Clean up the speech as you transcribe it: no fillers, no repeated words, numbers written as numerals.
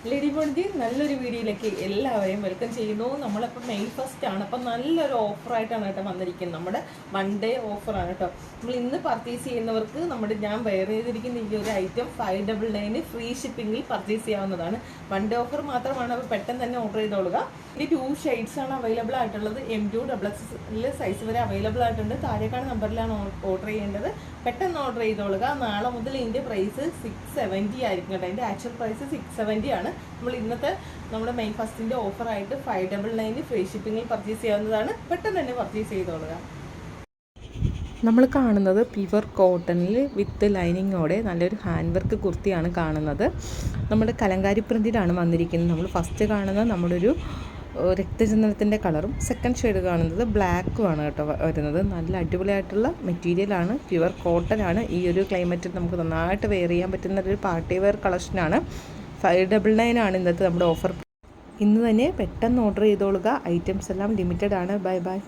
Lady ബോൺജി നല്ലൊരു വീഡിയോയിലേക്ക് എല്ലാവരെയും വെൽക്കം ചെയ്യുന്നു. നമ്മളിപ്പോൾ മെയ് 1 ആണ്. അപ്പം നല്ലൊരു ഓഫറായിട്ടാണ് കേട്ടോ വന്നിരിക്കുന്നത്. നമ്മുടെ 1 ഡേ ഓഫറാണ് കേട്ടോ. നമ്മൾ ഇന്ന് പർച്ചേസ് ചെയ്യുന്നവർക്ക് ഞാൻ വെയർ ചെയ്തിരിക്കുന്ന ഈ ഒരു ഐറ്റം 599 ഫ്രീ ഷിപ്പിങ്ങിൽ പർച്ചേസ് ചെയ്യാവുന്നതാണ്. 1 ഡേ ഓഫർ മാത്രമാണ്. അപ്പോൾ പെട്ടെന്ന് തന്നെ ഓർഡർ ചെയ്തോളുക. ഇതിൽ 2 ഷെയ്ഡ്സ് ആണ് അവൈലബിൾ ആയിട്ടുള്ളത്. M2 XXL സൈസ് വരെ അവൈലബിൾ ആയിട്ടുണ്ട്. താഴേക്കാണ് നമ്പറിലാണ് ഓർഡർ ചെയ്യേണ്ടത്. പെട്ടെന്ന് ഓർഡർ ചെയ്തോളുക. നാളെ മുതൽ ഇതിൻ്റെ പ്രൈസ് 670 ആയിരിക്കും കേട്ടോ. ഇതിൻ്റെ ആക്ച്വൽ പ്രൈസ് 670 ആണ്. നമ്മൾ ഇന്നത്തെ നമ്മുടെ മെയ് 1 ഓഫറായിട്ട് 599 ഫ്രീ ഷിപ്പിങ്ങിൽ പർച്ചേസ് ചെയ്യാവുന്നതാണ്. പെട്ടെന്ന് തന്നെ പർച്ചേസ് ചെയ്തോളുക. നമ്മൾ കാണുന്നത് പ്യുവർ കോട്ടണിൽ വിത്ത് ലൈനിങ്ങോടെ നല്ലൊരു ഹാൻഡ് വർക്ക് കുർത്തിയാണ് കാണുന്നത്. നമ്മുടെ കലങ്കാരി പ്രിൻറ്റിലാണ് വന്നിരിക്കുന്നത്. നമ്മൾ ഫസ്റ്റ് കാണുന്നത് നമ്മുടെ ഒരു രക്തചന്ദനത്തിൻ്റെ കളറും സെക്കൻഡ് ഷെയ്ഡ് കാണുന്നത് ബ്ലാക്കുമാണ് കേട്ടോ വരുന്നത്. നല്ല അടിപൊളിയായിട്ടുള്ള മെറ്റീരിയലാണ്, പ്യുവർ കോട്ടൺ ആണ്. ഈ ഒരു ക്ലൈമറ്റിൽ നമുക്ക് നന്നായിട്ട് വെയർ ചെയ്യാൻ പറ്റുന്ന ഒരു പാർട്ടി വെയർ കളക്ഷനാണ്. 599 ആണ് ഇന്നത്തെ നമ്മുടെ ഓഫർ. ഇന്ന് തന്നെ പെട്ടെന്ന് ഓർഡർ ചെയ്തോളുക. ഐറ്റംസ് എല്ലാം ലിമിറ്റഡ് ആണ്. Bye bye.